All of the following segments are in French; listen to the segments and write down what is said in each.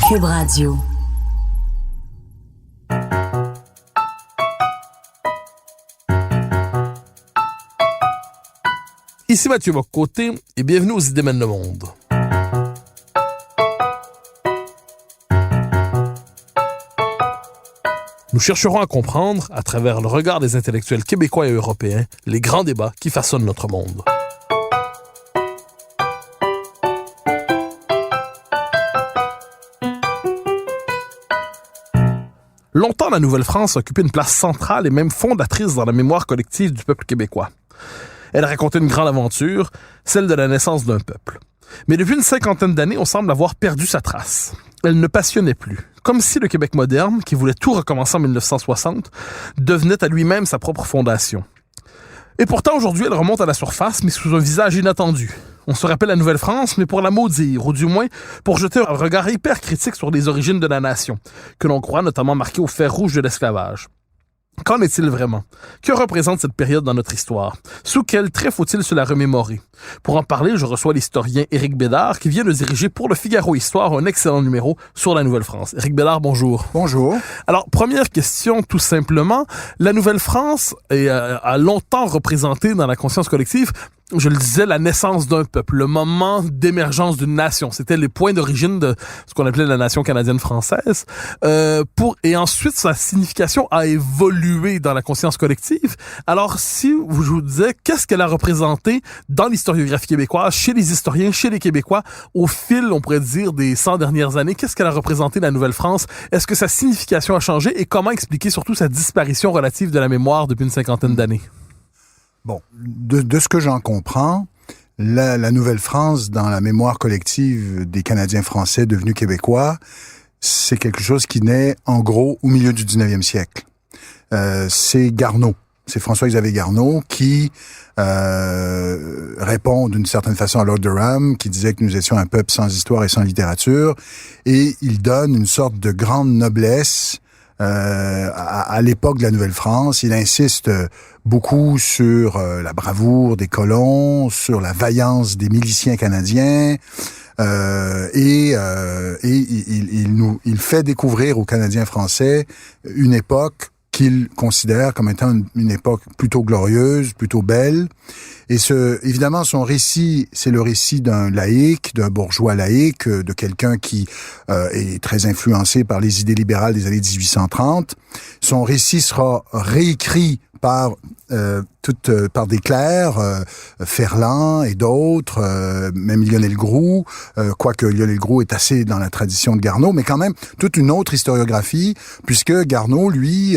Cube Radio. Ici Mathieu Bock-Côté et bienvenue aux Idées mènent le monde. Nous chercherons à comprendre, à travers le regard des intellectuels québécois et européens, les grands débats qui façonnent notre monde. Longtemps, la Nouvelle-France a occupé une place centrale et même fondatrice dans la mémoire collective du peuple québécois. Elle racontait une grande aventure, celle de la naissance d'un peuple. Mais depuis une cinquantaine d'années, on semble avoir perdu sa trace. Elle ne passionnait plus. Comme si le Québec moderne, qui voulait tout recommencer en 1960, devenait à lui-même sa propre fondation. Et pourtant, aujourd'hui, elle remonte à la surface, mais sous un visage inattendu. On se rappelle la Nouvelle-France, mais pour la maudire, ou du moins pour jeter un regard hyper critique sur les origines de la nation, que l'on croit notamment marquées au fer rouge de l'esclavage. Qu'en est-il vraiment? Que représente cette période dans notre histoire? Sous quel trait faut-il se la remémorer? Pour en parler, je reçois l'historien Éric Bédard qui vient de diriger pour le Figaro Histoire un excellent numéro sur la Nouvelle-France. Éric Bédard, bonjour. Bonjour. Alors, première question, tout simplement. La Nouvelle-France a longtemps représenté dans la conscience collective, je le disais, la naissance d'un peuple, le moment d'émergence d'une nation. C'était les points d'origine de ce qu'on appelait la nation canadienne-française. Et ensuite, sa signification a évolué dans la conscience collective. Alors, si je vous disais, qu'est-ce qu'elle a représenté dans l'historiographie québécoise, chez les historiens, chez les Québécois, au fil, on pourrait dire, des 100 dernières années, qu'est-ce qu'elle a représenté, la Nouvelle-France? Est-ce que sa signification a changé? Et comment expliquer surtout sa disparition relative de la mémoire depuis une cinquantaine d'années? Bon, de ce que j'en comprends, la Nouvelle-France, dans la mémoire collective des Canadiens français devenus québécois, c'est quelque chose qui naît, en gros, au milieu du 19e siècle. C'est Garneau. C'est François-Xavier Garneau qui répond d'une certaine façon à Lord Durham, qui disait que nous étions un peuple sans histoire et sans littérature, et il donne une sorte de grande noblesse à l'époque de la Nouvelle-France. Il insiste beaucoup sur la bravoure des colons, sur la vaillance des miliciens canadiens, et il fait découvrir aux Canadiens français une époque qu'il considère comme étant une époque plutôt glorieuse, plutôt belle. Et évidemment, son récit, c'est le récit d'un laïc, d'un bourgeois laïc, de quelqu'un qui est très influencé par les idées libérales des années 1830. Son récit sera réécrit par des clercs, Ferland et d'autres, même Lionel Groulx, quoique Lionel Groulx est assez dans la tradition de Garneau, mais quand même toute une autre historiographie, puisque Garneau, lui,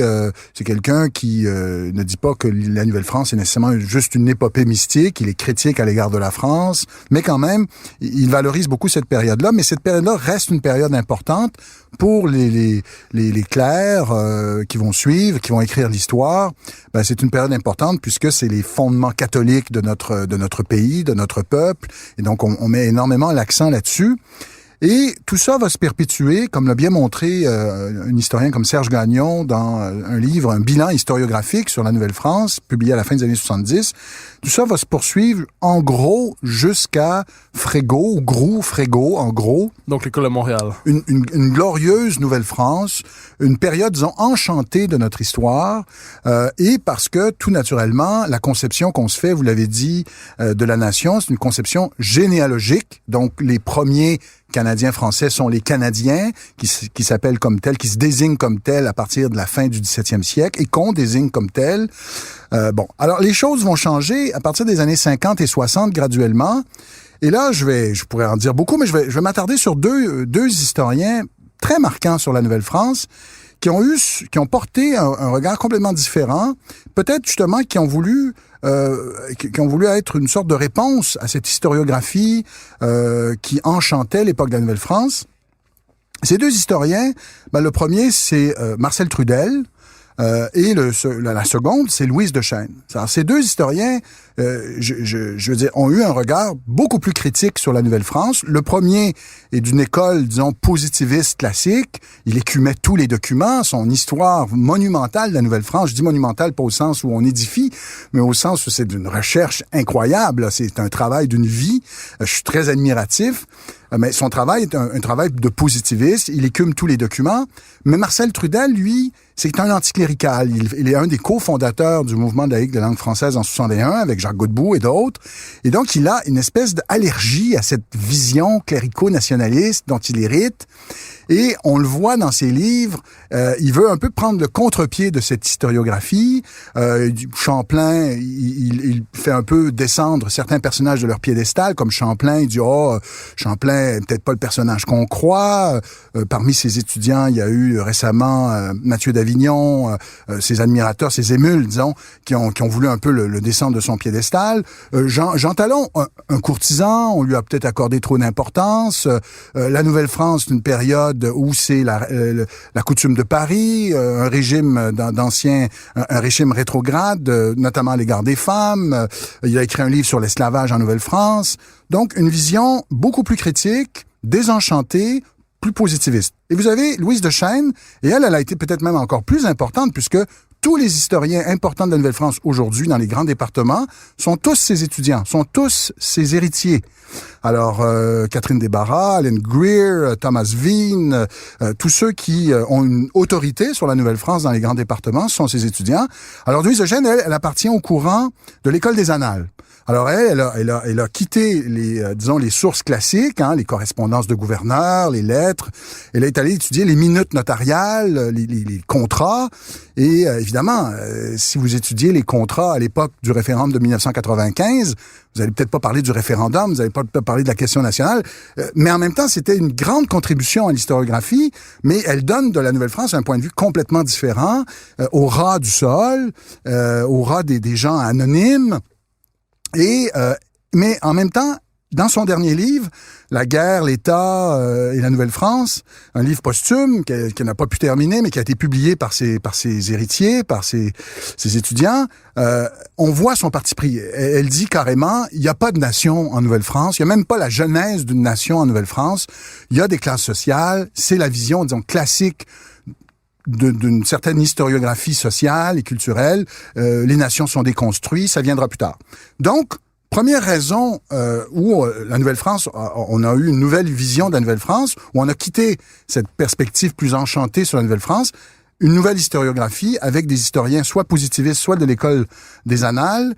c'est quelqu'un qui ne dit pas que la Nouvelle-France est nécessairement juste une épopée mystique, il est critique à l'égard de la France, mais quand même, il valorise beaucoup cette période-là, mais cette période-là reste une période importante pour les clercs qui vont suivre, qui vont écrire l'histoire. Ben, c'est une période importante puisque c'est les fondements catholiques de notre pays, de notre peuple, et donc on met énormément l'accent là-dessus. Et tout ça va se perpétuer, comme l'a bien montré un historien comme Serge Gagnon dans un livre, un bilan historiographique sur la Nouvelle-France, publié à la fin des années 70. Tout ça va se poursuivre, en gros, jusqu'à Frégo, ou Groulx, Frégo, en gros. Donc l'école de Montréal. Une glorieuse Nouvelle-France, une période, disons, enchantée de notre histoire, et parce que, tout naturellement, la conception qu'on se fait, vous l'avez dit, de la nation, c'est une conception généalogique. Donc, les premiers Canadiens français sont les Canadiens, qui s'appellent comme tels, qui se désignent comme tels à partir de la fin du 17e siècle, et qu'on désigne comme tels. Bon, alors les choses vont changer à partir des années 50 et 60 graduellement. Et là, je pourrais en dire beaucoup, mais je vais m'attarder sur deux historiens très marquants sur la Nouvelle-France, qui ont porté un regard complètement différent, peut-être justement qui ont voulu être une sorte de réponse à cette historiographie qui enchantait l'époque de la Nouvelle-France. Ces deux historiens, le premier, c'est Marcel Trudel, et la seconde, c'est Louise Dechaine. Alors, ces deux historiens, je veux dire, ont eu un regard beaucoup plus critique sur la Nouvelle-France. Le premier est d'une école, disons, positiviste classique. Il écumait tous les documents, son histoire monumentale de la Nouvelle-France. Je dis monumentale pas au sens où on édifie, mais au sens où c'est d'une recherche incroyable. C'est un travail d'une vie. Je suis très admiratif. Mais son travail est un travail de positiviste. Il écume tous les documents. Mais Marcel Trudel, lui, c'est un anticlérical. Il est un des cofondateurs du mouvement de la Ligue de langue française en 61 avec Jacques Godbout et d'autres. Et donc, il a une espèce d'allergie à cette vision clérico-nationaliste dont il hérite. Et on le voit dans ses livres, il veut un peu prendre le contre-pied de cette historiographie. Champlain, il fait un peu descendre certains personnages de leur piédestal, comme Champlain. Il dit, Champlain est peut-être pas le personnage qu'on croit. Parmi ses étudiants, il y a eu récemment Mathieu d'Avignon, ses admirateurs, ses émules, disons, qui ont voulu un peu le descendre de son piédestal. Jean Talon, un courtisan, on lui a peut-être accordé trop d'importance. La Nouvelle-France, c'est une période où c'est la coutume de Paris, un régime d'anciens, un régime rétrograde, notamment à l'égard des femmes. Il a écrit un livre sur l'esclavage en Nouvelle-France. Donc, une vision beaucoup plus critique, désenchantée, plus positiviste. Et vous avez Louise de Chêne, et elle a été peut-être même encore plus importante, puisque tous les historiens importants de la Nouvelle-France aujourd'hui, dans les grands départements, sont tous ses étudiants, sont tous ses héritiers. Alors, Catherine Desbarras, Allen Greer, Thomas Veen, tous ceux qui ont une autorité sur la Nouvelle-France dans les grands départements sont ses étudiants. Alors, Louise de Chêne, elle appartient au courant de l'École des Annales. Alors elle a quitté les sources classiques, les correspondances de gouverneurs, les lettres. Elle est allée étudier les minutes notariales, les contrats. Et évidemment, si vous étudiez les contrats à l'époque du référendum de 1995, vous allez peut-être pas parler du référendum, vous allez pas parler de la question nationale, mais en même temps, c'était une grande contribution à l'historiographie, mais elle donne de la Nouvelle-France un point de vue complètement différent, au ras du sol, au ras des gens anonymes. Mais en même temps, dans son dernier livre, La guerre, l'État et la Nouvelle-France, un livre posthume qu'elle n'a pas pu terminer, mais qui a été publié par ses héritiers, par ses étudiants, on voit son parti pris. Elle dit carrément, il n'y a pas de nation en Nouvelle-France, il n'y a même pas la genèse d'une nation en Nouvelle-France, il y a des classes sociales, c'est la vision, disons, classique d'une certaine historiographie sociale et culturelle. Les nations sont déconstruites, ça viendra plus tard. Donc, première raison où la Nouvelle-France, on a eu une nouvelle vision de la Nouvelle-France, où on a quitté cette perspective plus enchantée sur la Nouvelle-France, une nouvelle historiographie avec des historiens soit positivistes, soit de l'École des Annales,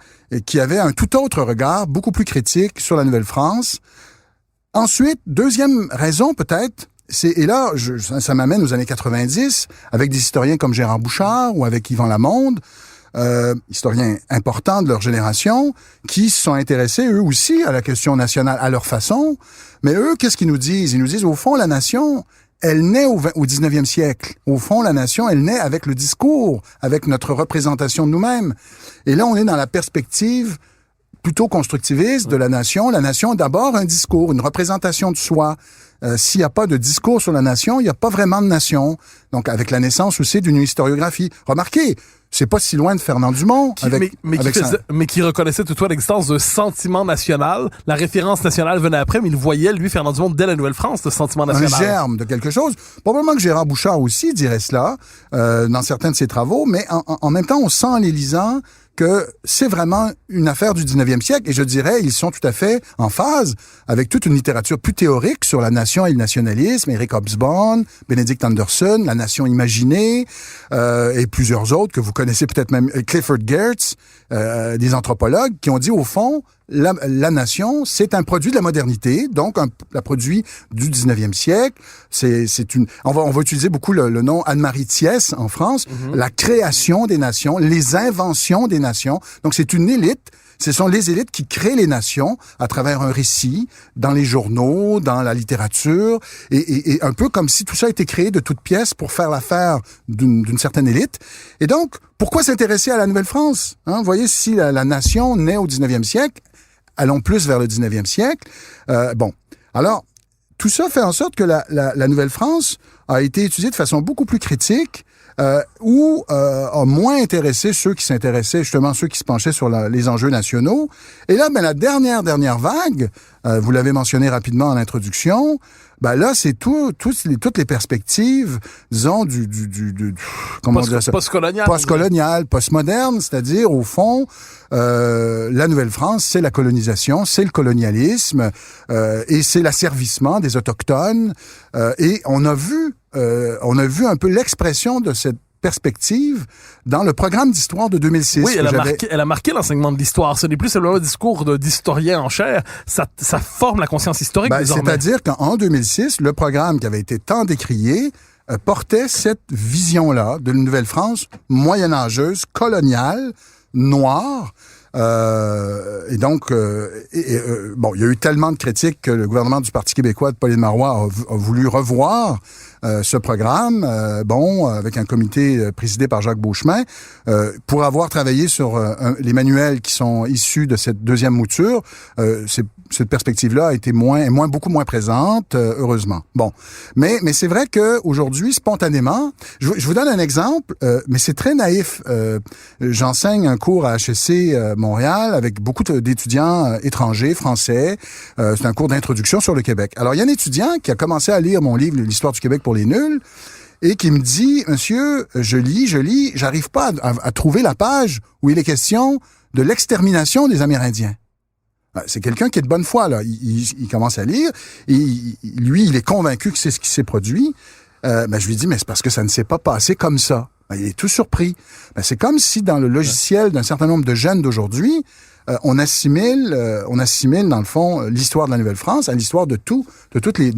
qui avaient un tout autre regard, beaucoup plus critique sur la Nouvelle-France. Ensuite, deuxième raison peut-être, et là, ça m'amène aux années 90, avec des historiens comme Gérard Bouchard ou avec Yvan Lamonde, historiens importants de leur génération, qui se sont intéressés, eux aussi, à la question nationale à leur façon. Mais eux, qu'est-ce qu'ils nous disent? Ils nous disent, au fond, la nation, elle naît au 19e siècle. Au fond, la nation, elle naît avec le discours, avec notre représentation de nous-mêmes. Et là, on est dans la perspective plutôt constructiviste de la nation. La nation, d'abord, un discours, une représentation de soi. S'il n'y a pas de discours sur la nation, il n'y a pas vraiment de nation. Donc, avec la naissance aussi d'une historiographie. Remarquez, c'est pas si loin de Fernand Dumont. Mais qui reconnaissait toutefois l'existence d'un sentiment national. La référence nationale venait après, mais il voyait, lui, Fernand Dumont, dès la Nouvelle-France, le sentiment national. Un germe de quelque chose. Probablement que Gérard Bouchard aussi dirait cela dans certains de ses travaux, mais en même temps, on sent en les lisant que c'est vraiment une affaire du 19e siècle, et je dirais, ils sont tout à fait en phase avec toute une littérature plus théorique sur la nation et le nationalisme, Eric Hobsbawm, Benedict Anderson, La nation imaginée, et plusieurs autres que vous connaissez peut-être même, Clifford Geertz, des anthropologues, qui ont dit, au fond, la nation, c'est un produit de la modernité, donc un produit du 19e siècle. On va utiliser beaucoup le nom Anne-Marie Thiès en France, la création des nations, les inventions des nations. Donc c'est une élite. Ce sont les élites qui créent les nations à travers un récit, dans les journaux, dans la littérature, et un peu comme si tout ça a été créé de toutes pièces pour faire l'affaire d'une certaine élite. Et donc, pourquoi s'intéresser à la Nouvelle-France? Vous voyez, si la nation naît au 19e siècle, allons plus vers le 19e siècle. Alors, tout ça fait en sorte que la Nouvelle-France a été étudiée de façon beaucoup plus critique, ou a moins intéressé ceux qui s'intéressaient, justement ceux qui se penchaient sur les enjeux nationaux. Et là, la dernière vague, vous l'avez mentionné rapidement en introduction. Ben là, c'est toutes les perspectives, disons, comment dire ça? Postcolonial, postmoderne, c'est-à-dire, au fond, la Nouvelle-France, c'est la colonisation, c'est le colonialisme, et c'est l'asservissement des Autochtones. Et on a vu un peu l'expression de cette perspective dans le programme d'histoire de 2006. Oui, elle a marqué l'enseignement de l'histoire. Ce n'est plus seulement un discours d'historien en chair, ça forme la conscience historique désormais. C'est-à-dire qu'en 2006, le programme qui avait été tant décrié portait cette vision-là de la Nouvelle-France moyenâgeuse, coloniale, noire. Et donc, bon, il y a eu tellement de critiques que le gouvernement du Parti québécois de Pauline Marois a voulu revoir ce programme, avec un comité présidé par Jacques Beauchemin, pour avoir travaillé sur les manuels qui sont issus de cette deuxième mouture. Cette perspective-là a été beaucoup moins présente, heureusement. Bon, mais c'est vrai que aujourd'hui, spontanément, je vous donne un exemple, mais c'est très naïf. J'enseigne un cours à HEC Montréal avec beaucoup d'étudiants étrangers, français. C'est un cours d'introduction sur le Québec. Alors, il y a un étudiant qui a commencé à lire mon livre, l'Histoire du Québec pour les nuls, et qui me dit, monsieur, je lis, j'arrive pas à trouver la page où il est question de l'extermination des Amérindiens. C'est quelqu'un qui est de bonne foi, là. Il commence à lire, et lui, il est convaincu que c'est ce qui s'est produit. Je lui dis, mais c'est parce que ça ne s'est pas passé comme ça. Il est tout surpris. C'est comme si dans le logiciel d'un certain nombre de jeunes d'aujourd'hui, on assimile dans le fond l'histoire de la Nouvelle-France à l'histoire de toutes les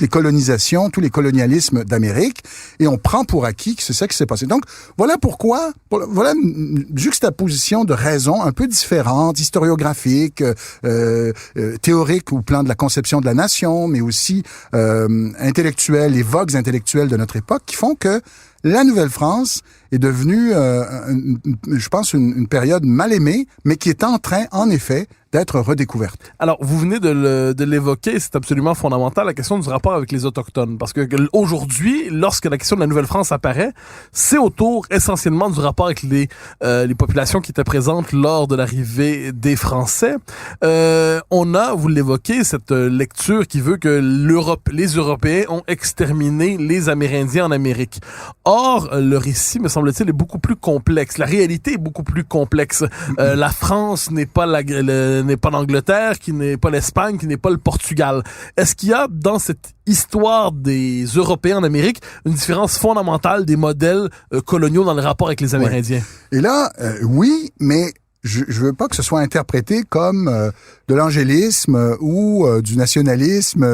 colonisations, tous les colonialismes d'Amérique, et on prend pour acquis que c'est ça qui s'est passé. Donc voilà pourquoi, voilà une juxtaposition de raisons un peu différentes, historiographiques, théoriques au plan de la conception de la nation, mais aussi intellectuelles, les vogues intellectuelles de notre époque, qui font que la Nouvelle-France est devenue, je pense, une période mal aimée, mais qui est en train, en effet, d'être redécouverte. Alors, vous venez de l'évoquer, c'est absolument fondamental, la question du rapport avec les Autochtones. Parce que aujourd'hui, lorsque la question de la Nouvelle-France apparaît, c'est autour essentiellement du rapport avec les populations qui étaient présentes lors de l'arrivée des Français. On a, vous l'évoquez, cette lecture qui veut que les Européens ont exterminé les Amérindiens en Amérique. Or, le récit, me semble-t-il, est beaucoup plus complexe. La réalité est beaucoup plus complexe. La France n'est pas n'est pas l'Angleterre, qui n'est pas l'Espagne, qui n'est pas le Portugal. Est-ce qu'il y a dans cette histoire des Européens en Amérique une différence fondamentale des modèles coloniaux dans le rapport avec les Amérindiens? Ouais. Et là, oui, mais je veux pas que ce soit interprété comme de l'angélisme ou du nationalisme,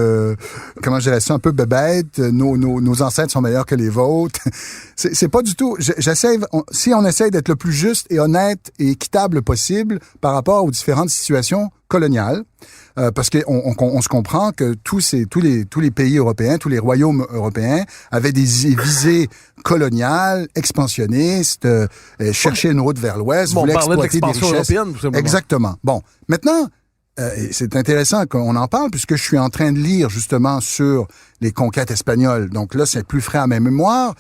comment je dirais ça, un peu bébête, nos ancêtres sont meilleurs que les vôtres. C'est pas du tout. Si on essaye d'être le plus juste et honnête et équitable possible par rapport aux différentes situations coloniales, parce qu'on se comprend que tous les pays européens, tous les royaumes européens avaient des visées coloniales, expansionnistes, chercher une route vers l'ouest, voulaient exploiter des richesses. Européenne, tout simplement. Exactement. Bon, maintenant, c'est intéressant qu'on en parle puisque je suis en train de lire justement sur les conquêtes espagnoles. Donc là, c'est plus frais à ma mémoire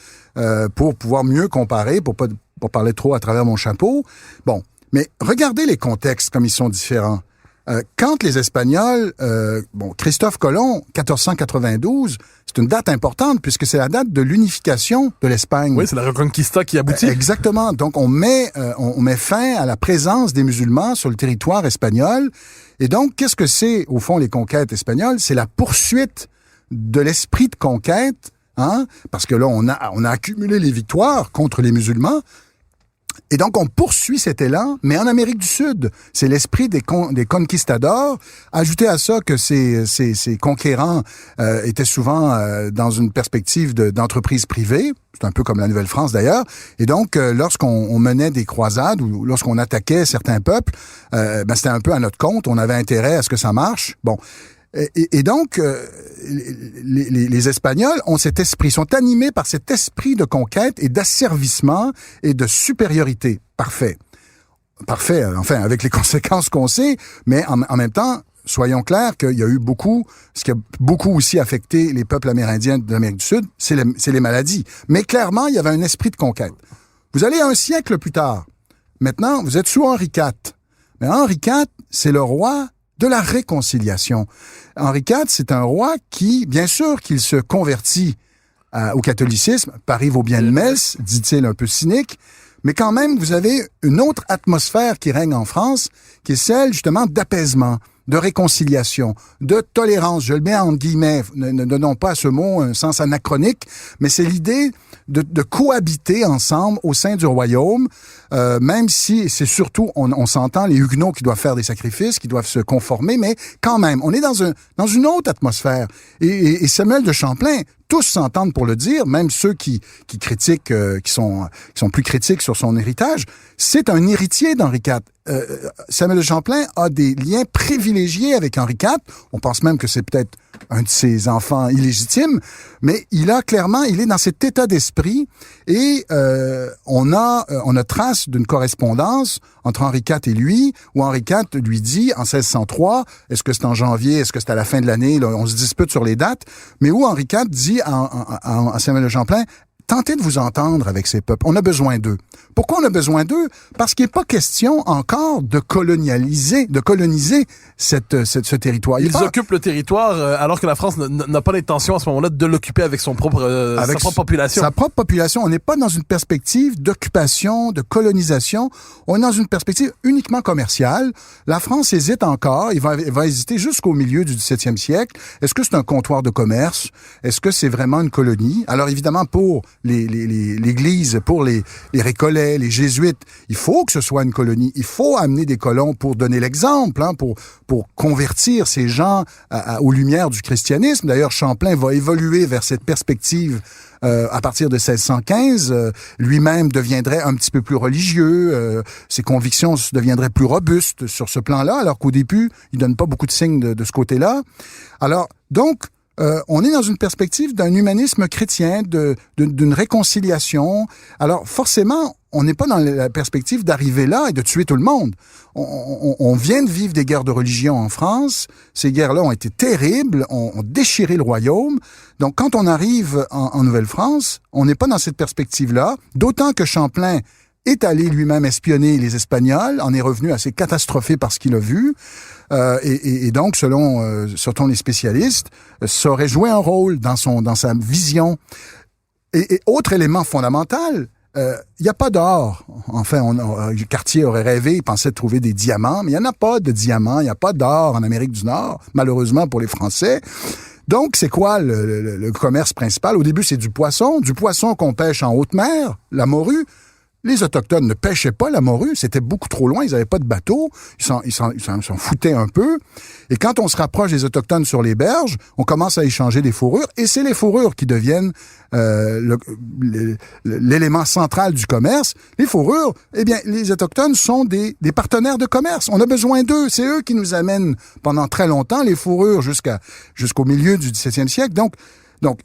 pour pouvoir mieux comparer, pour pas parler trop à travers mon chapeau. Bon, mais regardez les contextes comme ils sont différents. Quand les Espagnols, Christophe Colomb, 1492, c'est une date importante puisque c'est la date de l'unification de l'Espagne. Oui, c'est la Reconquista qui aboutit. Exactement. Donc on met fin à la présence des musulmans sur le territoire espagnol. Et donc qu'est-ce que c'est au fond les conquêtes espagnoles? C'est la poursuite de l'esprit de conquête, hein? Parce que là on a accumulé les victoires contre les musulmans. Et donc, on poursuit cet élan, mais en Amérique du Sud. C'est l'esprit des conquistadors. Ajoutez à ça que ces conquérants étaient souvent dans une perspective d'entreprise privée. C'est un peu comme la Nouvelle-France, d'ailleurs. Et donc, lorsqu'on menait des croisades ou lorsqu'on attaquait certains peuples, c'était un peu à notre compte. On avait intérêt à ce que ça marche. Bon. Et donc, les Espagnols ont cet esprit, sont animés par cet esprit de conquête et d'asservissement et de supériorité. Parfait, enfin, avec les conséquences qu'on sait, mais en même temps, soyons clairs qu'il y a eu ce qui a beaucoup aussi affecté les peuples amérindiens de l'Amérique du Sud, c'est les maladies. Mais clairement, il y avait un esprit de conquête. Vous allez un siècle plus tard. Maintenant, vous êtes sous Henri IV. Mais Henri IV, c'est le roi de la réconciliation. Henri IV, c'est un roi qui, bien sûr, qu'il se convertit au catholicisme. Paris vaut bien le messe, dit-il un peu cynique. Mais quand même, vous avez une autre atmosphère qui règne en France, qui est celle, justement, d'apaisement, de réconciliation, de tolérance. Je le mets entre guillemets, ne donnons pas à ce mot un sens anachronique, mais c'est l'idée de cohabiter ensemble au sein du royaume, même si c'est surtout, on s'entend, les Huguenots qui doivent faire des sacrifices, qui doivent se conformer, mais quand même, on est dans une autre atmosphère. Et Samuel de Champlain, tous s'entendent pour le dire, même ceux qui critiquent, qui sont plus critiques sur son héritage, c'est un héritier d'Henri IV. Samuel de Champlain a des liens privilégiés avec Henri IV. On pense même que c'est peut-être un de ses enfants illégitimes, mais il est dans cet état d'esprit et on a trace d'une correspondance entre Henri IV et lui, où Henri IV lui dit en 1603, est-ce que c'est en janvier, est-ce que c'est à la fin de l'année, là, on se dispute sur les dates, mais où Henri IV dit à Samuel de Champlain, tentez de vous entendre avec ces peuples. On a besoin d'eux. Pourquoi on a besoin d'eux? Parce qu'il n'est pas question encore de coloniser ce territoire. Ils occupent le territoire alors que la France n'a pas l'intention à ce moment-là de l'occuper avec sa propre population. Sa propre population. On n'est pas dans une perspective d'occupation, de colonisation. On est dans une perspective uniquement commerciale. La France hésite encore. Il va hésiter jusqu'au milieu du 17e siècle. Est-ce que c'est un comptoir de commerce? Est-ce que c'est vraiment une colonie? Alors évidemment, pour l'Église, pour les Récollets, les Jésuites, il faut que ce soit une colonie. Il faut amener des colons pour donner l'exemple, pour convertir ces gens aux lumières du christianisme. D'ailleurs, Champlain va évoluer vers cette perspective à partir de 1615. Lui-même deviendrait un petit peu plus religieux. Ses convictions deviendraient plus robustes sur ce plan-là, alors qu'au début, il donne pas beaucoup de signes de ce côté-là. Alors, donc, on est dans une perspective d'un humanisme chrétien, d'une réconciliation. Alors, forcément, on n'est pas dans la perspective d'arriver là et de tuer tout le monde. On vient de vivre des guerres de religion en France. Ces guerres-là ont été terribles, ont déchiré le royaume. Donc, quand on arrive en Nouvelle-France, on n'est pas dans cette perspective-là, d'autant que Champlain est allé lui-même espionner les Espagnols, en est revenu assez catastrophé par ce qu'il a vu. Et donc, selon les spécialistes, ça aurait joué un rôle dans sa vision. Et autre élément fondamental, il n'y a pas d'or. Enfin, Cartier aurait rêvé, il pensait trouver des diamants, mais il n'y en a pas de diamants, il n'y a pas d'or en Amérique du Nord, malheureusement pour les Français. Donc, c'est quoi le commerce principal? Au début, c'est du poisson qu'on pêche en haute mer, la morue. Les Autochtones ne pêchaient pas la morue, c'était beaucoup trop loin, ils n'avaient pas de bateau, ils s'en foutaient un peu. Et quand on se rapproche des Autochtones sur les berges, on commence à échanger des fourrures, et c'est les fourrures qui deviennent l'élément central du commerce. Les fourrures, eh bien, les Autochtones sont des partenaires de commerce. On a besoin d'eux, c'est eux qui nous amènent pendant très longtemps les fourrures jusqu'au milieu du 17e siècle. Donc,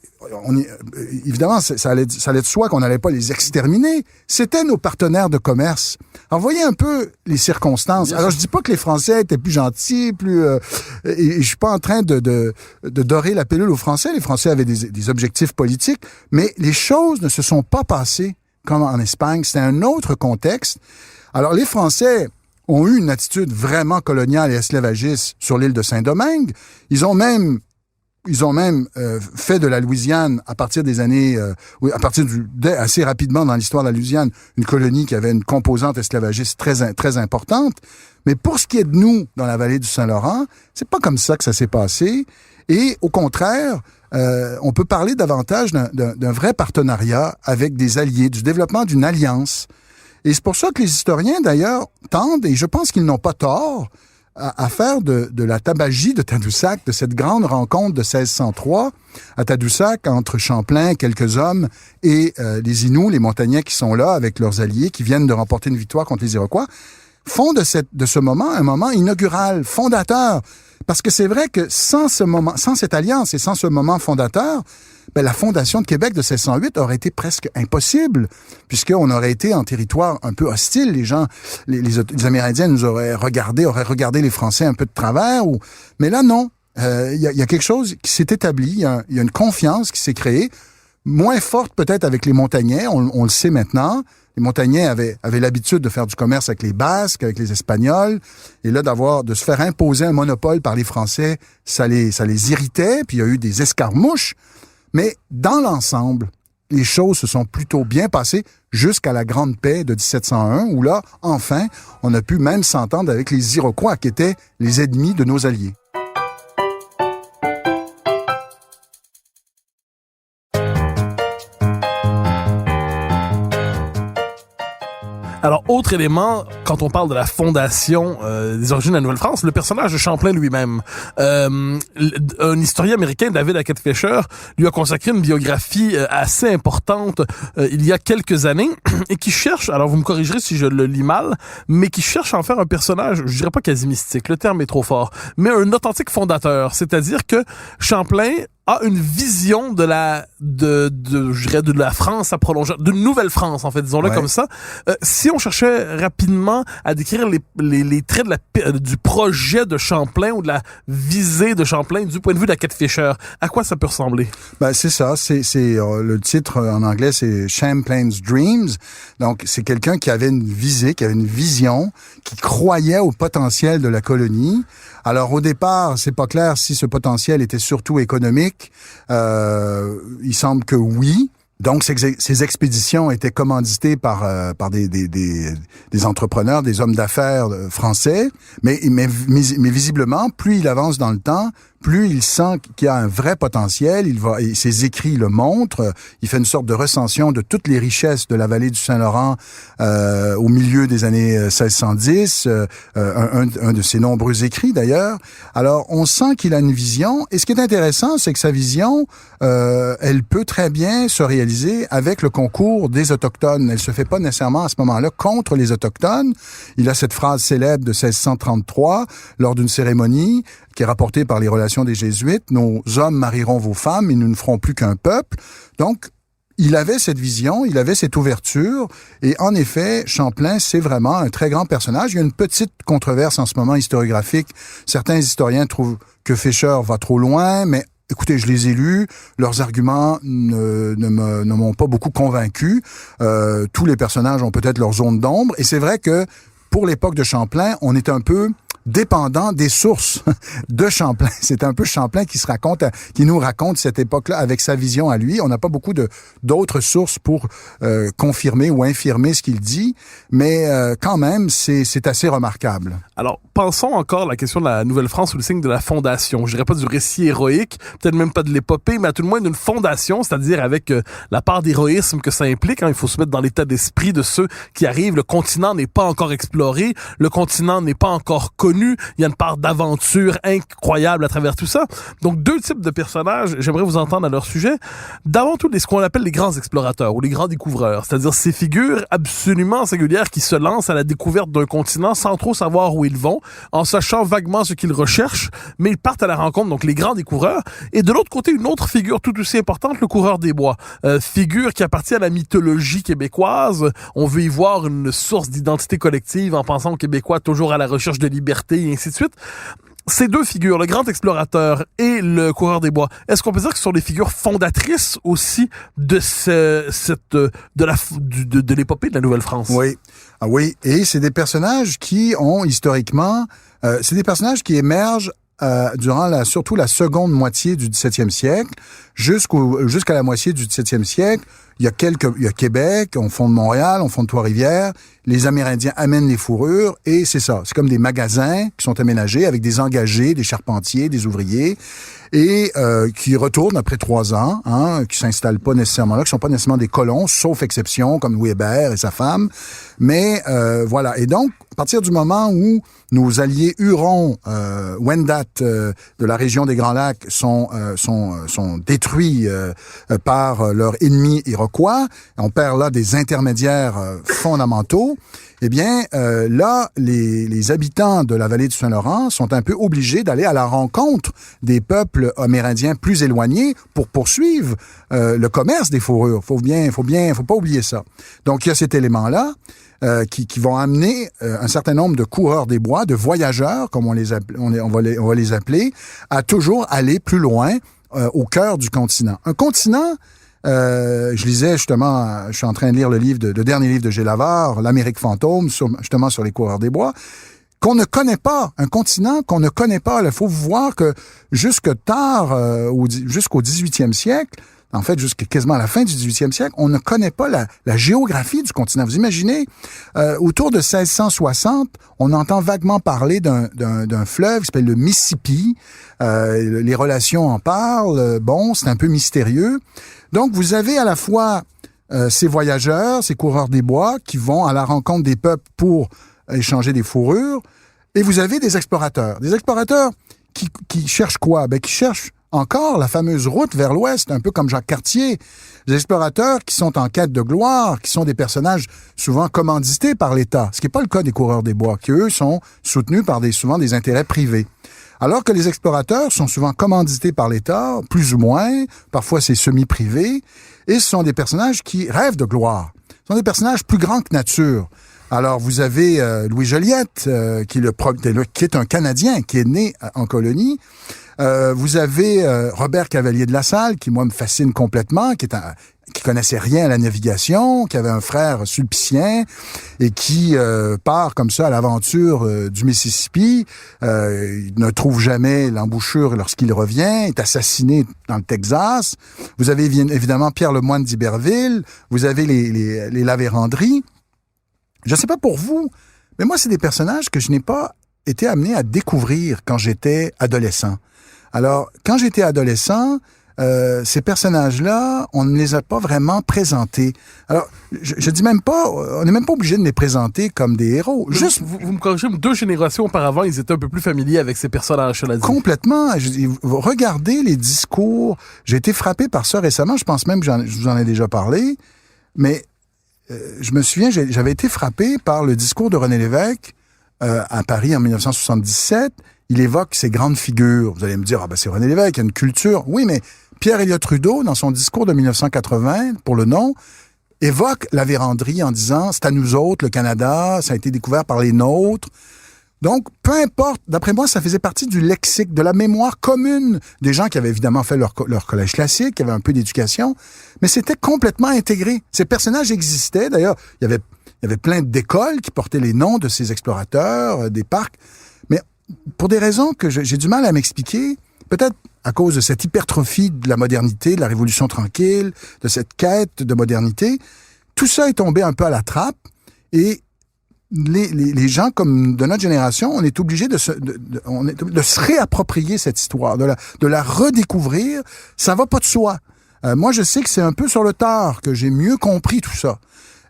évidemment, ça allait de soi qu'on n'allait pas les exterminer. C'était nos partenaires de commerce. Alors, voyez un peu les circonstances. Alors, je dis pas que les Français étaient plus gentils, et je suis pas en train de dorer la pilule aux Français. Les Français avaient des objectifs politiques, mais les choses ne se sont pas passées comme en Espagne. C'était un autre contexte. Alors, les Français ont eu une attitude vraiment coloniale et esclavagiste sur l'île de Saint-Domingue. Ils ont même fait de la Louisiane, à partir des années, assez rapidement dans l'histoire de la Louisiane, une colonie qui avait une composante esclavagiste très, très importante. Mais pour ce qui est de nous, dans la vallée du Saint-Laurent, c'est pas comme ça que ça s'est passé. Et au contraire, on peut parler davantage d'un vrai partenariat avec des alliés, du développement d'une alliance. Et c'est pour ça que les historiens, d'ailleurs, tendent, et je pense qu'ils n'ont pas tort, à faire de la tabagie de Tadoussac, de cette grande rencontre de 1603 à Tadoussac entre Champlain, quelques hommes, et les Inuits, les montagnais qui sont là avec leurs alliés, qui viennent de remporter une victoire contre les Iroquois, font de ce moment un moment inaugural, fondateur. Parce que c'est vrai que sans cette alliance et sans ce moment fondateur, la fondation de Québec de 1608 aurait été presque impossible, puisqu'on aurait été en territoire un peu hostile. Les gens, les Amérindiens nous auraient regardé les Français un peu de travers. Mais là, non. Il y a quelque chose qui s'est établi. Il y a une confiance qui s'est créée. moins forte peut-être avec les Montagnais, on le sait maintenant. Les Montagnais avaient l'habitude de faire du commerce avec les Basques, avec les Espagnols, et là de se faire imposer un monopole par les Français, ça les irritait, puis il y a eu des escarmouches, mais dans l'ensemble, les choses se sont plutôt bien passées jusqu'à la Grande Paix de 1701, où là, enfin, on a pu même s'entendre avec les Iroquois, qui étaient les ennemis de nos alliés. Alors, autre élément, quand on parle de la fondation des origines de la Nouvelle-France, le personnage de Champlain lui-même. Un historien américain, David Hackett Fischer, lui a consacré une biographie assez importante il y a quelques années et qui cherche, alors vous me corrigerez si je le lis mal, mais qui cherche à en faire un personnage, je dirais pas quasi mystique, le terme est trop fort, mais un authentique fondateur. C'est-à-dire que Champlain a une vision de la France à prolonger, d'une nouvelle France, en fait, disons-le comme ça. Si on cherchait rapidement à décrire les traits du projet de Champlain ou de la visée de Champlain du point de vue d'Hackett Fischer, à quoi ça peut ressembler? Ben, c'est ça. C'est le titre en anglais, c'est Champlain's Dreams. Donc, c'est quelqu'un qui avait une visée, qui avait une vision, qui croyait au potentiel de la colonie. Alors, au départ, c'est pas clair si ce potentiel était surtout économique. Il semble que oui. Donc, ces expéditions étaient commanditées par des entrepreneurs, des hommes d'affaires français. Mais visiblement, plus il avance dans le temps, plus il sent qu'il y a un vrai potentiel. Ses écrits le montrent. Il fait une sorte de recension de toutes les richesses de la vallée du Saint-Laurent au milieu des années 1610. Un de ses nombreux écrits, d'ailleurs. Alors, on sent qu'il a une vision. Et ce qui est intéressant, c'est que sa vision, elle peut très bien se réaliser avec le concours des Autochtones. Elle se fait pas nécessairement à ce moment-là contre les Autochtones. Il a cette phrase célèbre de 1633 lors d'une cérémonie qui est rapportée par les Relations des Jésuites. Nos hommes marieront vos femmes et nous ne ferons plus qu'un peuple. Donc, il avait cette vision, il avait cette ouverture, et en effet, Champlain, c'est vraiment un très grand personnage. Il y a une petite controverse en ce moment historiographique. Certains historiens trouvent que Fischer va trop loin, mais écoutez, je les ai lus, leurs arguments ne m'ont pas beaucoup convaincu. Tous les personnages ont peut-être leur zone d'ombre, et c'est vrai que pour l'époque de Champlain, on est un peu dépendant des sources de Champlain. C'est un peu Champlain qui nous raconte cette époque-là avec sa vision à lui. On n'a pas beaucoup d'autres sources pour confirmer ou infirmer ce qu'il dit, mais quand même, c'est assez remarquable. Alors, pensons encore à la question de la Nouvelle-France sous le signe de la fondation. Je dirais pas du récit héroïque, peut-être même pas de l'épopée, mais à tout le moins d'une fondation, c'est-à-dire avec la part d'héroïsme que ça implique. Il faut se mettre dans l'état d'esprit de ceux qui arrivent. Le continent n'est pas encore exploré, le continent n'est pas encore connu. Il y a une part d'aventure incroyable à travers tout ça. Donc, deux types de personnages, j'aimerais vous entendre à leur sujet. D'avant tout, ce qu'on appelle les grands explorateurs ou les grands découvreurs, c'est-à-dire ces figures absolument singulières qui se lancent à la découverte d'un continent sans trop savoir où ils vont, en sachant vaguement ce qu'ils recherchent, mais ils partent à la rencontre, donc les grands découvreurs. Et de l'autre côté, une autre figure tout aussi importante, le coureur des bois. Figure qui appartient à la mythologie québécoise. On veut y voir une source d'identité collective en pensant aux Québécois toujours à la recherche de liberté et ainsi de suite. Ces deux figures, le grand explorateur et le coureur des bois, est-ce qu'on peut dire que ce sont des figures fondatrices aussi de de l'épopée de la Nouvelle-France? Oui. Ah oui. Et c'est des personnages qui ont historiquement, c'est des personnages qui émergent durant surtout la seconde moitié du 17e siècle, jusqu'à la moitié du 17e siècle. Il y a Québec, on fonde Montréal, on fonde Trois-Rivières. Les Amérindiens amènent les fourrures et c'est ça. C'est comme des magasins qui sont aménagés avec des engagés, des charpentiers, des ouvriers et qui retournent après 3 ans, qui s'installent pas nécessairement là, qui sont pas nécessairement des colons, sauf exception comme Louis Hébert et sa femme. Mais voilà. Et donc, à partir du moment où nos alliés Hurons, Wendat de la région des Grands Lacs sont détruits par leurs ennemis iroquois, on perd là des intermédiaires fondamentaux. Eh bien, là, les habitants de la vallée du Saint-Laurent sont un peu obligés d'aller à la rencontre des peuples amérindiens plus éloignés pour poursuivre le commerce des fourrures. Faut pas oublier ça. Donc, il y a cet élément-là qui vont amener un certain nombre de coureurs des bois, de voyageurs, comme on va les appeler, à toujours aller plus loin au cœur du continent. Un continent, je lisais justement, je suis en train de lire le dernier livre de G. Lavard, L'Amérique fantôme, justement sur les coureurs des bois, qu'on ne connaît pas, un continent qu'on ne connaît pas. Il faut voir que jusque tard, jusqu'au 18e siècle, en fait, jusqu'à quasiment à la fin du 18e siècle, on ne connaît pas la géographie du continent. Vous imaginez, autour de 1660, on entend vaguement parler d'un fleuve qui s'appelle le Mississippi. Les relations en parlent. Bon, c'est un peu mystérieux. Donc, vous avez à la fois ces voyageurs, ces coureurs des bois qui vont à la rencontre des peuples pour échanger des fourrures, et vous avez des explorateurs. Des explorateurs qui cherchent quoi? Qui cherchent encore la fameuse route vers l'ouest, un peu comme Jacques Cartier. Des explorateurs qui sont en quête de gloire, qui sont des personnages souvent commandités par l'État, ce qui n'est pas le cas des coureurs des bois, qui eux sont soutenus par souvent des intérêts privés. Alors que les explorateurs sont souvent commandités par l'État, plus ou moins, parfois c'est semi-privé, et ce sont des personnages qui rêvent de gloire. Ce sont des personnages plus grands que nature. Alors, vous avez Louis Joliette, qui est un Canadien, qui est né en colonie. Vous avez Robert Cavalier de La Salle, qui, moi, me fascine complètement, qui connaissait rien à la navigation, qui avait un frère sulpicien et qui part comme ça à l'aventure du Mississippi. Il ne trouve jamais l'embouchure lorsqu'il revient, est assassiné dans le Texas. Vous avez évidemment Pierre Lemoine d'Iberville. Vous avez les La Vérendrye. Je ne sais pas pour vous, mais moi, c'est des personnages que je n'ai pas été amené à découvrir quand j'étais adolescent. Alors, quand j'étais adolescent, ces personnages-là, on ne les a pas vraiment présentés. Alors, je dis même pas, on n'est même pas obligé de les présenter comme des héros. Juste, vous me corrigez, 2 générations auparavant, ils étaient un peu plus familiers avec ces personnages. Complètement. Regardez les discours. J'ai été frappé par ça récemment. Je pense même que je vous en ai déjà parlé. Mais je me souviens, j'avais été frappé par le discours de René Lévesque à Paris en 1977. Il évoque ces grandes figures. Vous allez me dire, c'est René Lévesque, il y a une culture. Oui, mais Pierre Elliott Trudeau, dans son discours de 1980, pour le nom, évoque la Vérendrye en disant, c'est à nous autres, le Canada, ça a été découvert par les nôtres. Donc, peu importe, d'après moi, ça faisait partie du lexique, de la mémoire commune des gens qui avaient évidemment fait leur collège classique, qui avaient un peu d'éducation, mais c'était complètement intégré. Ces personnages existaient. D'ailleurs, il y avait plein d'écoles qui portaient les noms de ces explorateurs, des parcs. Mais pour des raisons que j'ai du mal à m'expliquer, peut-être à cause de cette hypertrophie de la modernité, de la Révolution tranquille, de cette quête de modernité, tout ça est tombé un peu à la trappe et les gens comme de notre génération, on est obligé de se réapproprier cette histoire, de la redécouvrir. Ça va pas de soi. Moi, je sais que c'est un peu sur le tard que j'ai mieux compris tout ça.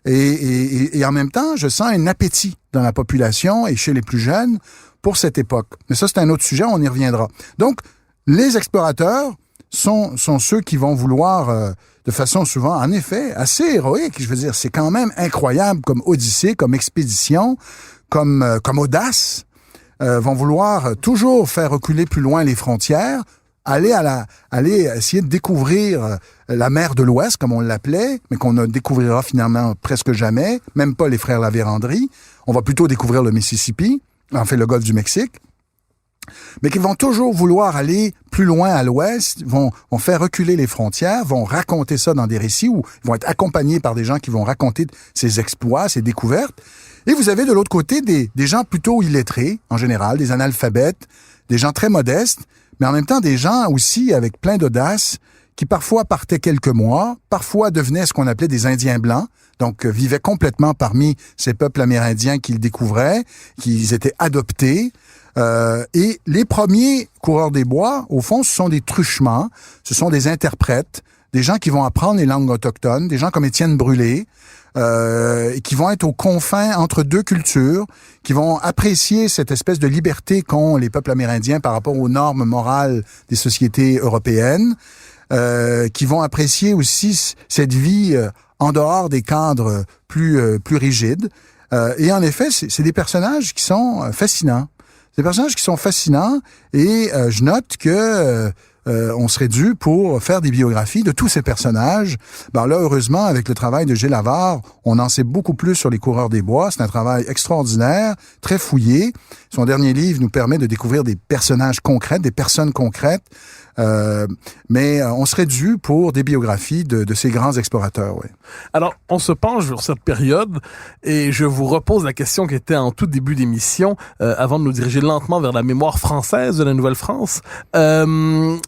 Et en même temps, je sens un appétit dans la population et chez les plus jeunes pour cette époque. Mais ça, c'est un autre sujet, on y reviendra. Donc, les explorateurs sont ceux qui vont vouloir, de façon souvent, en effet, assez héroïque. Je veux dire, c'est quand même incroyable comme odyssée, comme expédition, comme audace. Vont vouloir toujours faire reculer plus loin les frontières, aller essayer de découvrir la mer de l'Ouest, comme on l'appelait, mais qu'on ne découvrira finalement presque jamais, même pas les frères La Vérendrye. On va plutôt découvrir le Mississippi, en fait le golfe du Mexique, mais qui vont toujours vouloir aller plus loin à l'Ouest, vont faire reculer les frontières, vont raconter ça dans des récits ou vont être accompagnés par des gens qui vont raconter ces exploits, ces découvertes. Et vous avez de l'autre côté des gens plutôt illettrés, en général, des analphabètes, des gens très modestes, mais en même temps des gens aussi avec plein d'audace, qui parfois partaient quelques mois, parfois devenaient ce qu'on appelait des Indiens blancs, donc vivaient complètement parmi ces peuples amérindiens qu'ils découvraient, qu'ils étaient adoptés. Et les premiers coureurs des bois, au fond, ce sont des truchements, ce sont des interprètes, des gens qui vont apprendre les langues autochtones, des gens comme Étienne Brûlé, et qui vont être aux confins entre deux cultures, qui vont apprécier cette espèce de liberté qu'ont les peuples amérindiens par rapport aux normes morales des sociétés européennes, qui vont apprécier aussi cette vie en dehors des cadres plus rigides. Et en effet, c'est des personnages qui sont fascinants. Des personnages qui sont fascinants et je note que on serait dû pour faire des biographies de tous ces personnages. Ben là, heureusement, avec le travail de G. Lavard, on en sait beaucoup plus sur les coureurs des bois. C'est un travail extraordinaire, très fouillé. Son dernier livre nous permet de découvrir des personnages concrets, des personnes concrètes Mais on serait dû pour des biographies de ces grands explorateurs, oui. Alors, on se penche sur cette période et je vous repose la question qui était en tout début d'émission, avant de nous diriger lentement vers la mémoire française de la Nouvelle-France. Une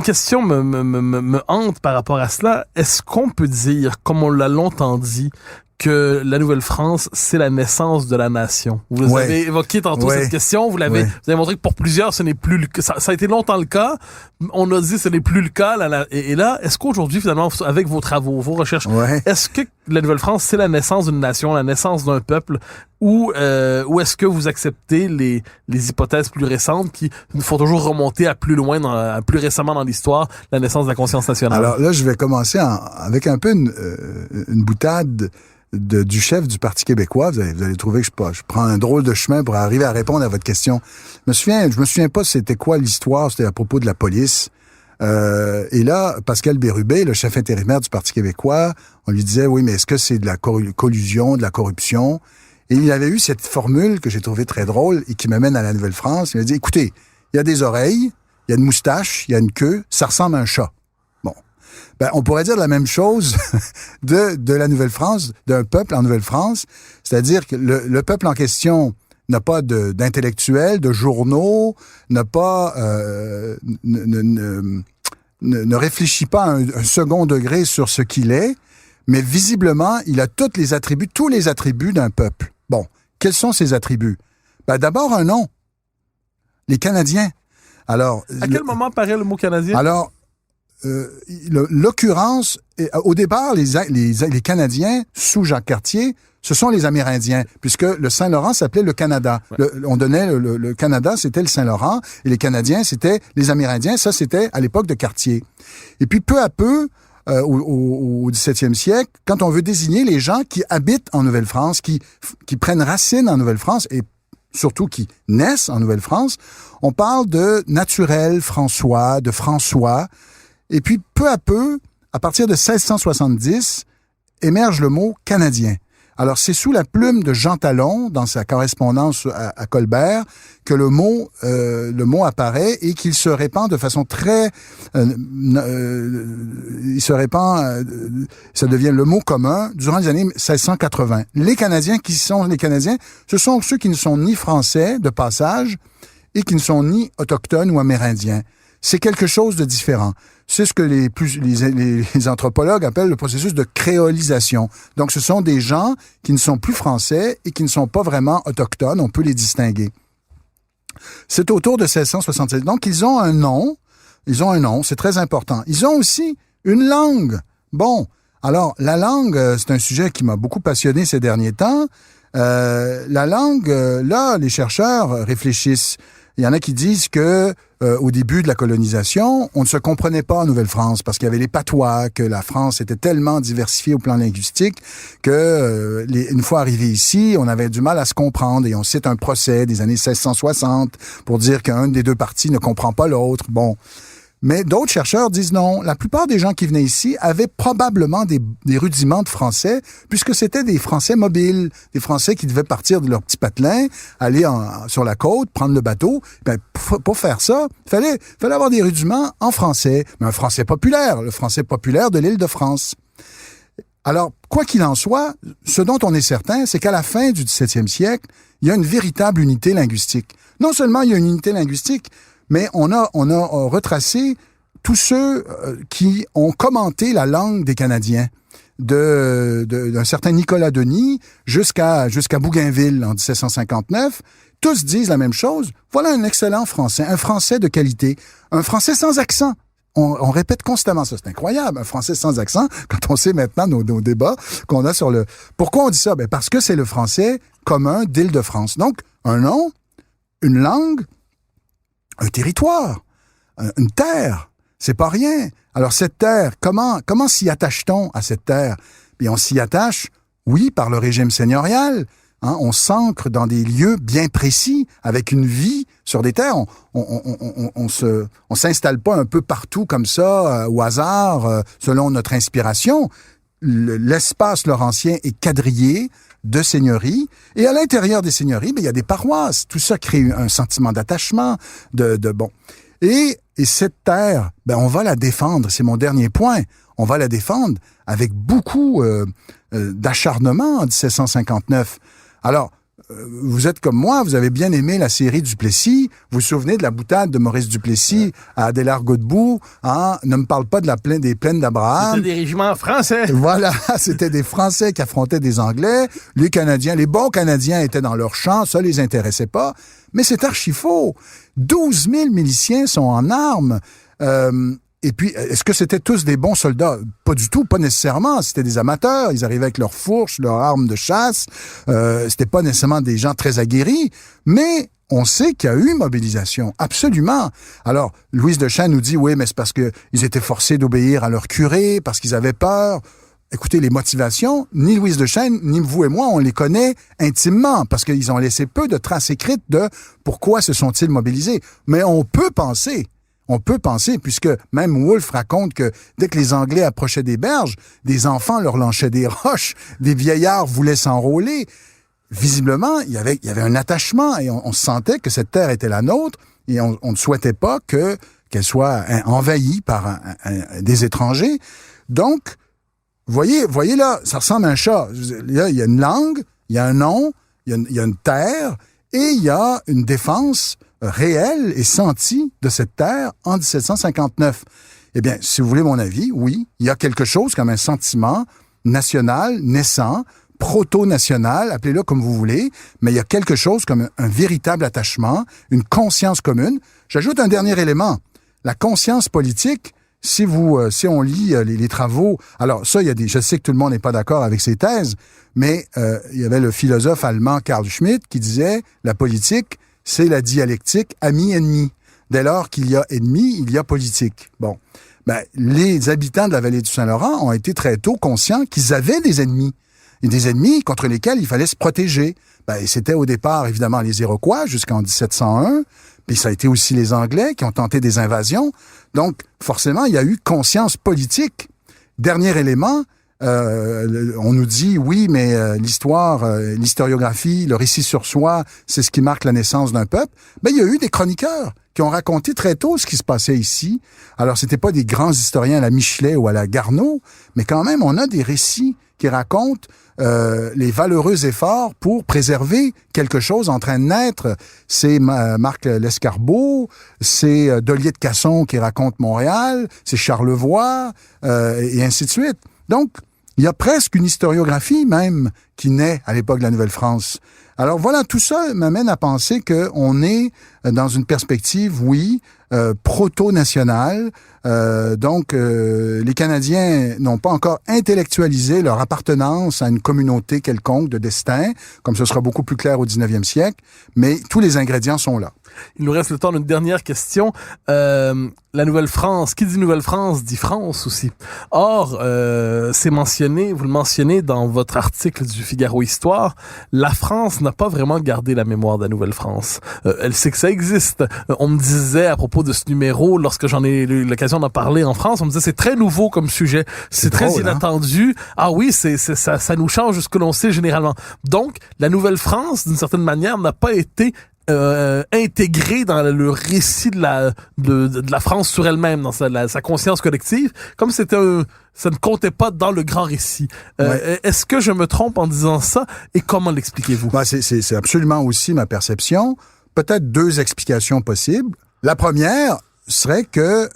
question me hante par rapport à cela. Est-ce qu'on peut dire, comme on l'a longtemps dit, que la Nouvelle-France, c'est la naissance de la nation? Vous avez évoqué tantôt cette question, vous avez montré que pour plusieurs, ce n'est plus le cas. Ça a été longtemps le cas. On a dit que ce n'est plus le cas. Et là, est-ce qu'aujourd'hui, finalement, avec vos travaux, vos recherches, est-ce que la Nouvelle-France, c'est la naissance d'une nation, la naissance d'un peuple, ou est-ce que vous acceptez les hypothèses plus récentes qui nous font toujours remonter à plus loin, plus récemment dans l'histoire, la naissance de la conscience nationale? Alors là, je vais commencer avec un peu une boutade du chef du Parti québécois. Vous allez trouver que je prends un drôle de chemin pour arriver à répondre à votre question. Je me souviens pas c'était quoi l'histoire, c'était à propos de la police. Et là, Pascal Bérubé, le chef intérimaire du Parti québécois, on lui disait, oui, mais est-ce que c'est de la collusion, de la corruption? Et il avait eu cette formule que j'ai trouvée très drôle et qui m'amène à la Nouvelle-France. Il a dit, écoutez, il y a des oreilles, il y a une moustache, il y a une queue, ça ressemble à un chat. On pourrait dire la même chose de la Nouvelle-France, d'un peuple en Nouvelle-France, c'est-à-dire que le peuple en question n'a pas d'intellectuels, de journaux, n'a pas ne réfléchit pas un second degré sur ce qu'il est, mais visiblement, il a tous les attributs d'un peuple. Bon, quels sont ces attributs? D'abord un nom, les Canadiens. Alors, à quel moment apparaît le mot canadien? Alors, l'occurrence, au départ, les Canadiens, sous Jacques Cartier, ce sont les Amérindiens, puisque le Saint-Laurent s'appelait le Canada. Ouais. On donnait le Canada, c'était le Saint-Laurent, et les Canadiens, c'était les Amérindiens. Ça, c'était à l'époque de Cartier. Et puis, peu à peu, au XVIIe siècle, quand on veut désigner les gens qui habitent en Nouvelle-France, qui prennent racine en Nouvelle-France, et surtout qui naissent en Nouvelle-France, on parle de naturel François, de François. Et puis, peu à peu, à partir de 1670, émerge le mot canadien. Alors, c'est sous la plume de Jean Talon, dans sa correspondance à Colbert, que le mot apparaît et qu'il se répand de façon très... il se répand, ça devient le mot commun durant les années 1680. Les Canadiens, qui sont les Canadiens, ce sont ceux qui ne sont ni français de passage et qui ne sont ni autochtones ou amérindiens. C'est quelque chose de différent. C'est ce que les anthropologues appellent le processus de créolisation. Donc, ce sont des gens qui ne sont plus français et qui ne sont pas vraiment autochtones. On peut les distinguer. C'est autour de 1667. Donc, ils ont un nom. C'est très important. Ils ont aussi une langue. Bon, alors, la langue, c'est un sujet qui m'a beaucoup passionné ces derniers temps. La langue, là, les chercheurs réfléchissent. Il y en a qui disent que au début de la colonisation, on ne se comprenait pas en Nouvelle-France parce qu'il y avait les patois, que la France était tellement diversifiée au plan linguistique que une fois arrivé ici, on avait du mal à se comprendre et on cite un procès des années 1660 pour dire qu'un des deux parties ne comprend pas l'autre. Bon. Mais d'autres chercheurs disent non. La plupart des gens qui venaient ici avaient probablement des rudiments de français, puisque c'était des Français mobiles, des Français qui devaient partir de leur petit patelin, aller sur la côte, prendre le bateau. Pour faire ça, il fallait avoir des rudiments en français, mais un français populaire, le français populaire de l'Île-de-France. Alors, quoi qu'il en soit, ce dont on est certain, c'est qu'à la fin du XVIIe siècle, il y a une véritable unité linguistique. Non seulement il y a une unité linguistique, mais on a retracé tous ceux qui ont commenté la langue des Canadiens, d'un certain Nicolas Denis jusqu'à Bougainville en 1759. Tous disent la même chose. Voilà un excellent français, un français de qualité, un français sans accent. On répète constamment ça, c'est incroyable, un français sans accent, quand on sait maintenant nos débats qu'on a sur le... Pourquoi on dit ça? Parce que c'est le français commun d'Île-de-France. Donc, un nom, une langue, un territoire, une terre, c'est pas rien. Alors cette terre, comment s'y attache-t-on à cette terre? Bien, on s'y attache, oui, par le régime seigneurial. Hein, on s'ancre dans des lieux bien précis, avec une vie sur des terres. On s'installe pas un peu partout comme ça, au hasard, selon notre inspiration. L'espace laurentien est quadrillé de seigneuries, et à l'intérieur des seigneuries, il y a des paroisses. Tout ça crée un sentiment d'attachement, bon. Et cette terre, ben on va la défendre. C'est mon dernier point. On va la défendre avec beaucoup d'acharnement en 1759. Alors, vous êtes comme moi, vous avez bien aimé la série Duplessis. Vous vous souvenez de la boutade de Maurice Duplessis à Adélard-Godbout, hein? Ne me parle pas de des plaines d'Abraham. C'était des régiments français. Voilà, c'était des Français qui affrontaient des Anglais. Les Canadiens, les bons Canadiens étaient dans leur champ, ça les intéressait pas. Mais c'est archi faux. 12 000 miliciens sont en armes. Et puis, est-ce que c'était tous des bons soldats? Pas du tout, pas nécessairement. C'était des amateurs. Ils arrivaient avec leurs fourches, leurs armes de chasse. C'était pas nécessairement des gens très aguerris. Mais on sait qu'il y a eu mobilisation, absolument. Alors, Louise de Chêne nous dit, oui, mais c'est parce que ils étaient forcés d'obéir à leur curé, parce qu'ils avaient peur. Écoutez, les motivations, ni Louise de Chêne, ni vous et moi, on les connaît intimement, parce qu'ils ont laissé peu de traces écrites de pourquoi se sont-ils mobilisés. Mais on peut penser, puisque même Wolfe raconte que dès que les Anglais approchaient des berges, des enfants leur lançaient des roches, des vieillards voulaient s'enrôler. Visiblement, il y avait un attachement et on sentait que cette terre était la nôtre et on ne souhaitait pas qu'elle soit envahie par des étrangers. Donc, voyez là, ça ressemble à un chat. Là, il y a une langue, il y a un nom, il y a une terre et il y a une défense réelle et sentie de cette terre en 1759. Eh bien, si vous voulez mon avis, oui, il y a quelque chose comme un sentiment national, naissant, proto-national, appelez-le comme vous voulez, mais il y a quelque chose comme un véritable attachement, une conscience commune. J'ajoute un dernier élément. La conscience politique, si on lit les travaux, alors ça, je sais que tout le monde n'est pas d'accord avec ces thèses, mais il y avait le philosophe allemand Carl Schmitt qui disait la politique, c'est la dialectique ami-ennemi. Dès lors qu'il y a ennemi, il y a politique. Bon, ben les habitants de la vallée du Saint-Laurent ont été très tôt conscients qu'ils avaient des ennemis. Et des ennemis contre lesquels il fallait se protéger. Ben, c'était au départ, évidemment, les Iroquois jusqu'en 1701, puis ça a été aussi les Anglais qui ont tenté des invasions. Donc, forcément, il y a eu conscience politique. Dernier élément, on nous dit, oui, mais l'histoire, l'historiographie, le récit sur soi, c'est ce qui marque la naissance d'un peuple. Ben, il y a eu des chroniqueurs qui ont raconté très tôt ce qui se passait ici. Alors, c'était pas des grands historiens à la Michelet ou à la Garneau, mais quand même, on a des récits qui racontent les valeureux efforts pour préserver quelque chose en train de naître. C'est Marc Lescarbot, c'est Dollier de Casson qui raconte Montréal, c'est Charlevoix, et ainsi de suite. Donc, il y a presque une historiographie même qui naît à l'époque de la Nouvelle-France. Alors voilà, tout ça m'amène à penser qu'on est dans une perspective, oui, proto-nationale. Donc, les Canadiens n'ont pas encore intellectualisé leur appartenance à une communauté quelconque de destin, comme ce sera beaucoup plus clair au 19e siècle, mais tous les ingrédients sont là. Il nous reste le temps d'une dernière question. La Nouvelle-France, qui dit Nouvelle-France dit France aussi. Or, c'est mentionné, vous le mentionnez dans votre article du Figaro Histoire, la France n'a pas vraiment gardé la mémoire de la Nouvelle-France. Elle sait que ça existe. On me disait à propos de ce numéro, lorsque j'en ai eu l'occasion d'en parler en France, on me disait c'est très nouveau comme sujet, c'est très drôle, inattendu. Hein? Ah oui, ça nous change de ce que l'on sait généralement. Donc, la Nouvelle-France, d'une certaine manière, n'a pas été intégrée dans le récit de la France sur elle-même, dans sa conscience collective, comme ça ne comptait pas dans le grand récit. Ouais. Est-ce que je me trompe en disant ça et comment l'expliquez-vous? Ben, c'est absolument aussi ma perception. Peut-être deux explications possibles. La première serait que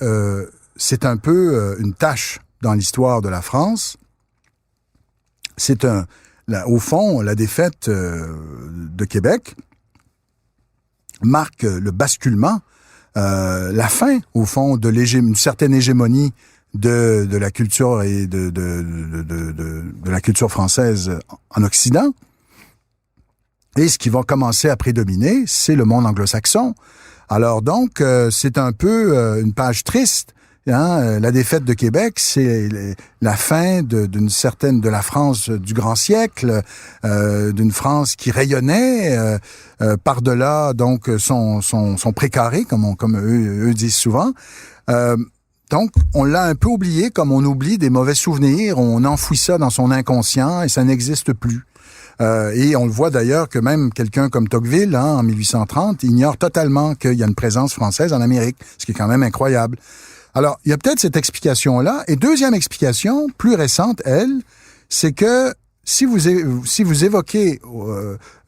c'est un peu une tâche dans l'histoire de la France. C'est au fond, la défaite de Québec marque le basculement, la fin, au fond, d'une certaine hégémonie de la culture et de la culture française en Occident. Et ce qui va commencer à prédominer, c'est le monde anglo-saxon. Alors donc, c'est un peu une page triste. Hein? La défaite de Québec, c'est la fin de la France du grand siècle, d'une France qui rayonnait par-delà donc son précaré, comme eux disent souvent. Donc, on l'a un peu oublié, comme on oublie des mauvais souvenirs, on enfouit ça dans son inconscient et ça n'existe plus. Et on le voit d'ailleurs que même quelqu'un comme Tocqueville, en 1830, ignore totalement qu'il y a une présence française en Amérique, ce qui est quand même incroyable. Alors, il y a peut-être cette explication-là. Et deuxième explication, plus récente, elle, c'est que si vous évoquez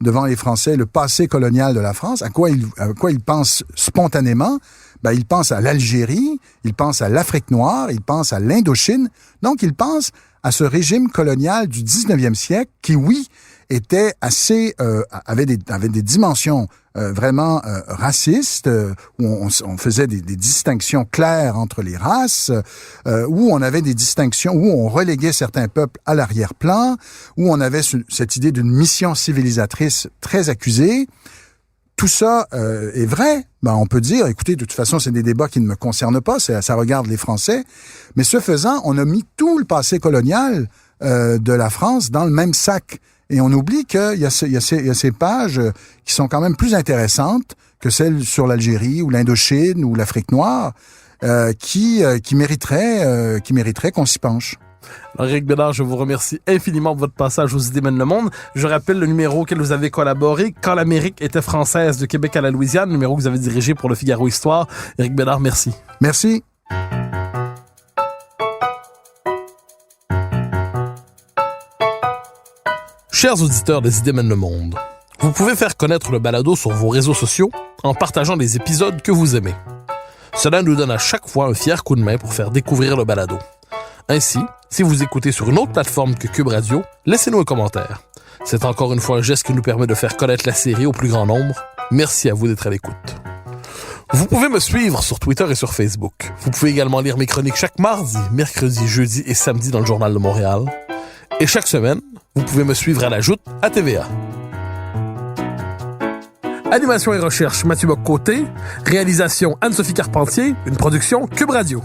devant les Français le passé colonial de la France, à quoi ils pensent spontanément, ils pensent à l'Algérie, ils pensent à l'Afrique noire, ils pensent à l'Indochine. Donc, ils pensent à ce régime colonial du 19e siècle qui, oui, était assez avait des dimensions vraiment racistes, où on faisait des distinctions claires entre les races, où on avait des distinctions, où on reléguait certains peuples à l'arrière-plan, où on avait cette idée d'une mission civilisatrice très accusée. Tout ça est vrai. On peut dire, écoutez, de toute façon, c'est des débats qui ne me concernent pas, ça regarde les Français. Mais ce faisant, on a mis tout le passé colonial de la France dans le même sac. Et on oublie qu'il y a ces pages qui sont quand même plus intéressantes que celles sur l'Algérie ou l'Indochine ou l'Afrique noire, qui mériteraient qu'on s'y penche. Alors, Éric Bédard, je vous remercie infiniment pour votre passage aux Idées mènent le monde. Je rappelle le numéro auquel vous avez collaboré, Quand l'Amérique était française, de Québec à la Louisiane, le numéro que vous avez dirigé pour le Figaro Histoire. Éric Bédard, merci. Merci. Chers auditeurs des Idées mènent le monde, vous pouvez faire connaître le balado sur vos réseaux sociaux en partageant les épisodes que vous aimez. Cela nous donne à chaque fois un fier coup de main pour faire découvrir le balado. Ainsi, si vous écoutez sur une autre plateforme que Cube Radio, laissez-nous un commentaire. C'est encore une fois un geste qui nous permet de faire connaître la série au plus grand nombre. Merci à vous d'être à l'écoute. Vous pouvez me suivre sur Twitter et sur Facebook. Vous pouvez également lire mes chroniques chaque mardi, mercredi, jeudi et samedi dans le Journal de Montréal. Et chaque semaine, vous pouvez me suivre à la Joute à TVA. Animation et recherche, Mathieu Bock-Côté. Réalisation, Anne-Sophie Carpentier. Une production Cube Radio.